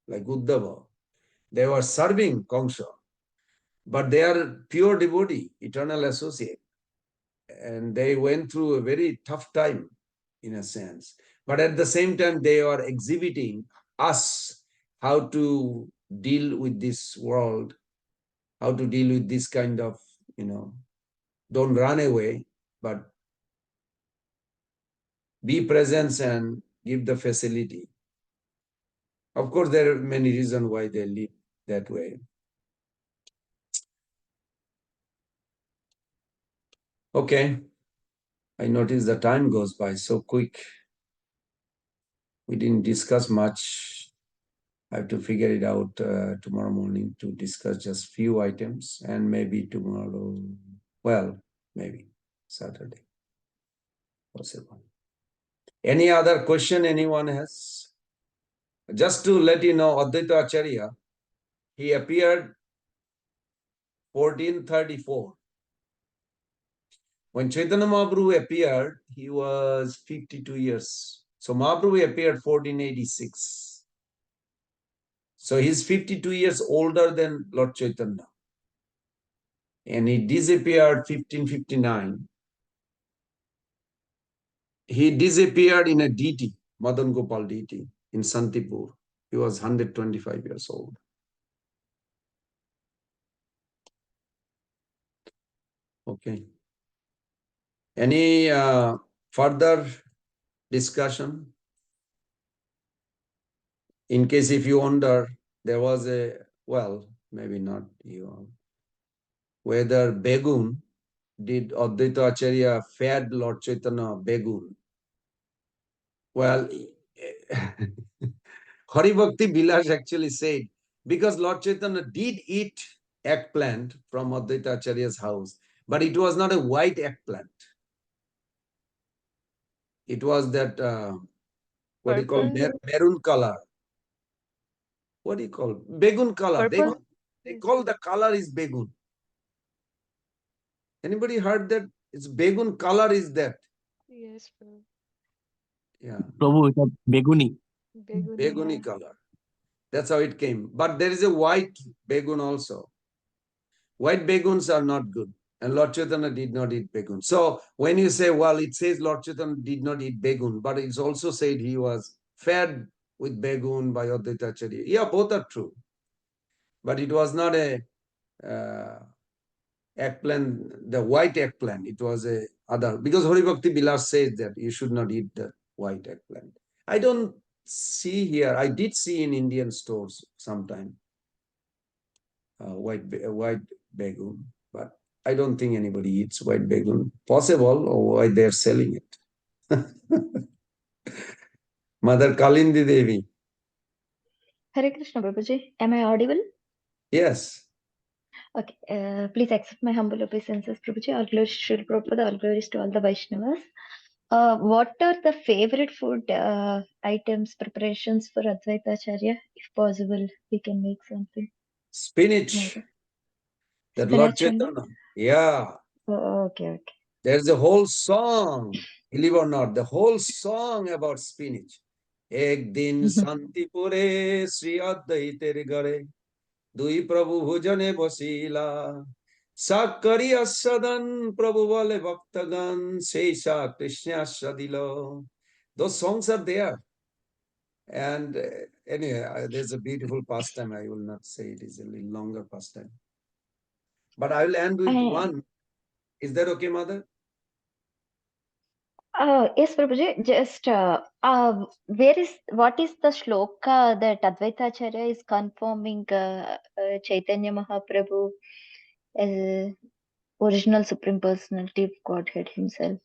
Speaker 1: like Uddhava. They were serving Kongsha, but they are pure devotee, eternal associate. And they went through a very tough time, in a sense. But at the same time, they are exhibiting us how to deal with this world, how to deal with this kind of, don't run away, but be present and give the facility. Of course, there are many reasons why they live that way. Okay, I notice the time goes by so quick. We didn't discuss much. I have to figure it out tomorrow morning to discuss just few items, and maybe tomorrow, well, maybe Saturday, possible. Any other question anyone has? Just to let you know, Advaita Acharya, he appeared 1434. When Chaitanya Mahaprabhu appeared, he was 52 years. So Mahaprabhu appeared 1486. So he's 52 years older than Lord Chaitanya. And he disappeared 1559. He disappeared in a deity, Madan Gopal deity, in Santipur. He was 125 years old. Okay. Any further discussion? In case if you wonder, there was a, well, maybe not you, whether Begun, did Advaita Acharya fed Lord Chaitanya Begun? Well, Hari Bhakti Vilas actually said, because Lord Chaitanya did eat eggplant from Advaita Acharya's house, but it was not a white eggplant. It was that, what do you call,
Speaker 3: Purple.
Speaker 1: maroon color. What do you call? Begun color.
Speaker 3: Purple.
Speaker 1: They call the color is Begun. Anybody heard that? It's Begun color is that.
Speaker 3: Yes, Prabhu.
Speaker 1: Yeah,
Speaker 4: প্রভু এটা বেগুনি
Speaker 3: Beguni,
Speaker 1: Beguni
Speaker 3: yeah.
Speaker 1: color. That's how it came. But there is a white Begun also. White Beguns are not good. And Lord Chaitanya did not eat Begun. So when you say, well, it says Lord Chaitanya did not eat Begun, but it's also said he was fed with Begun by Advaita Acharya. Yeah, both are true. But it was not a uh, eggplant, the white eggplant. It was a other, because Hari Bhakti Vilas says that you should not eat the white eggplant. I don't see here. I did see in Indian stores sometime white begun, but I don't think anybody eats white begun. Possible, or why they're selling it. Mother Kalindi Devi.
Speaker 5: Hare Krishna, Prabhuji. Am I audible?
Speaker 1: Yes.
Speaker 5: Okay. Please accept my humble obeisances, Prabhuji. All glories to Srila Prabhupada, all glories to all the Vaishnavas. What are the favorite food items, preparations for Advaita Acharya? If possible, we can make something.
Speaker 1: Spinach. That Lord
Speaker 5: Spinach only?
Speaker 1: Chaitanya. Yeah.
Speaker 5: Oh, okay, okay.
Speaker 1: There's a whole song, believe or not, the whole song about spinach. Ek din Santipure Sri Advaitere Gare Dui Prabhu Bhujane Basila Sakari Asadan Prabhu Vale Bhaktagan Seisha Krishna Sadilo. Those songs are there. And anyway, there's a beautiful pastime. I will not say it is a little longer pastime. But I will end with one. Is that okay, Mother?
Speaker 5: Yes, Prabhuji. Just what is the shloka that Advaita Acharya is confirming Chaitanya Mahaprabhu as original Supreme Personality of Godhead Himself?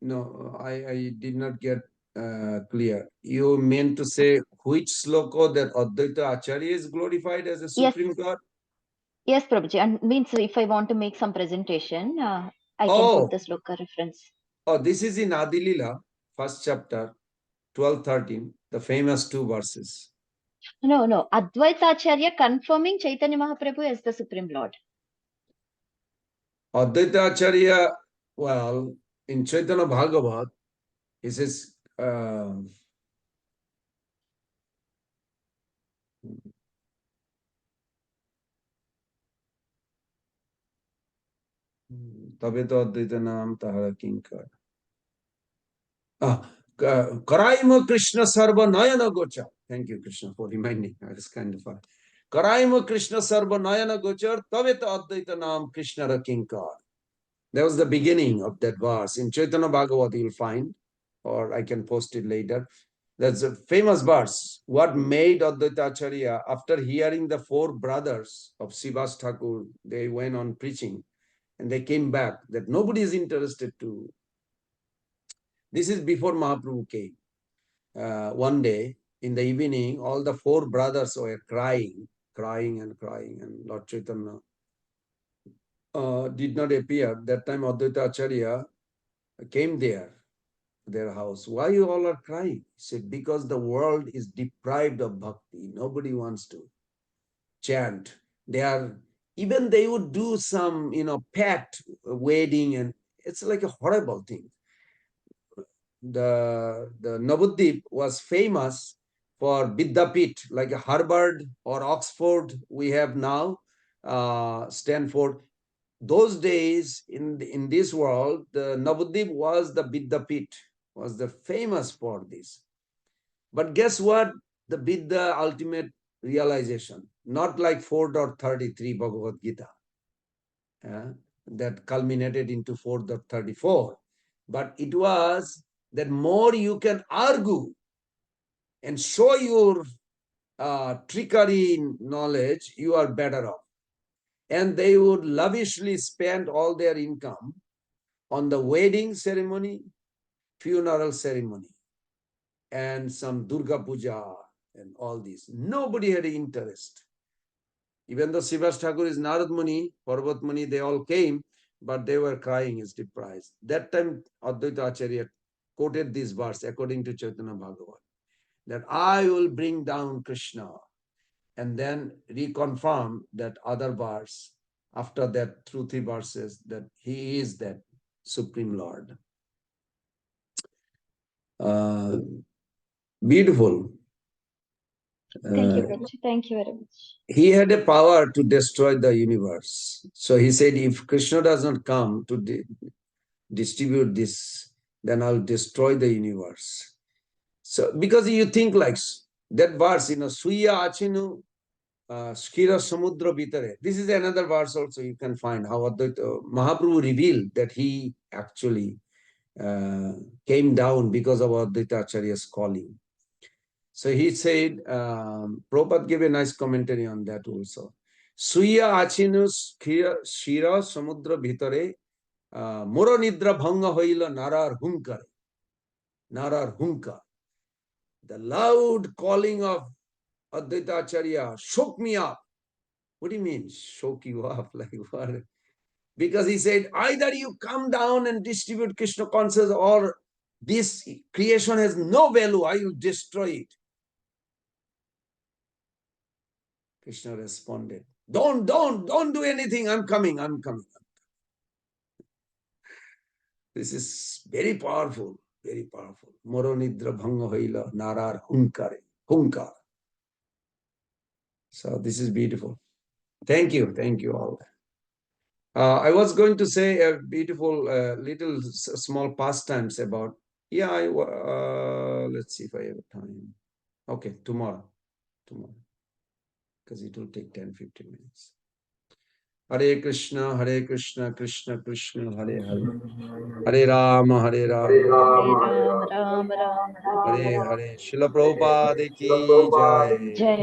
Speaker 1: No, I did not get clear. You meant to say which sloka that Advaita Acharya is glorified as a
Speaker 5: Yes,
Speaker 1: supreme God?
Speaker 5: yes, Prabhuji. And means if I want to make some presentation, I can
Speaker 1: Oh,
Speaker 5: put the shloka reference.
Speaker 1: oh, this is in Adilila, first chapter, 12, 13, the famous two verses.
Speaker 5: No. Advaita Acharya confirming Chaitanya Mahaprabhu as the Supreme Lord.
Speaker 1: Advaita Acharya, well, in Chaitanya Bhagavat, he says, তবে তো অদ্বৈত নাম তাহারা কিঙ্কর Karaima Krishna Sarva Nayana Gochar. Thank you, Krishna, for reminding. That is kind of fun. Karaima Krishna Sarva Nayana Gochar Taveta Advaita Nam Krishna Rakinkar. That was the beginning of that verse. In Chaitanya Bhagavat, you'll find, or I can post it later. That's a famous verse. What made Advaita Acharya, after hearing the four brothers of Srivas Thakur, they went on preaching and they came back that nobody is interested to. This is before Mahaprabhu came. One day in the evening, all the four brothers were crying, and Lord Chaitanya did not appear. That time Advaita Acharya came there, their house. Why you all are crying? He said, because the world is deprived of bhakti. Nobody wants to chant. Even they would do some, pact wedding, and it's like a horrible thing. The Navadvip was famous for Vidyapit, like Harvard or Oxford we have now, Stanford. Those days in this world, the Navadvip was the Vidyapit, was the famous for this. But guess what? The Vidya ultimate realization, not like 4.33 Bhagavad Gita, that culminated into 4.34, but it was that more you can argue and show your trickery knowledge, you are better off. And they would lavishly spend all their income on the wedding ceremony, funeral ceremony, and some Durga Puja and all this. Nobody had interest. Even though Srivas Thakur is Narad Muni, Parvat Muni, they all came, but they were crying is deprived. That time Advaita Acharya quoted this verse according to Chaitanya Bhagavat, that I will bring down Krishna, and then reconfirm that other verse after that through 3 verses that he is that Supreme Lord. Beautiful.
Speaker 5: Thank you, Prabhuji. Thank you very much.
Speaker 1: He had a power to destroy the universe. So he said, if Krishna does not come to distribute this, then I'll destroy the universe. So because you think like that verse, Suya Achinu Skira Samudra Vitare. This is another verse also you can find how Advaita Mahaprabhu revealed that he actually came down because of Advaita Acharya's calling. So he said, Prabhupada gave a nice commentary on that also. Suya Achinus Shira Samudra Bhitare Moro Nidra Bhanga Hoila Narar Hunkar. Narar Hunkar. The loud calling of Advaita Acharya shook me up. What do you mean, shook you up? Like what? Because he said, either you come down and distribute Krishna consciousness, or this creation has no value, I will destroy it. Krishna responded, don't do anything, I'm coming. This is very powerful, very powerful. Moro nidra bhanga hoila narar hunkar. So this is beautiful. Thank you all. I was going to say a beautiful little small pastimes about, let's see if I have time. Okay, tomorrow, because it will take 10-15 minutes. Hare Krishna, Krishna Krishna, Hare Hare. Hare Rama,
Speaker 5: Hare Ram, Ram Ram,
Speaker 1: Hare
Speaker 5: Hare
Speaker 1: Hare. Srila Prabhupada ki jai.
Speaker 5: Jai.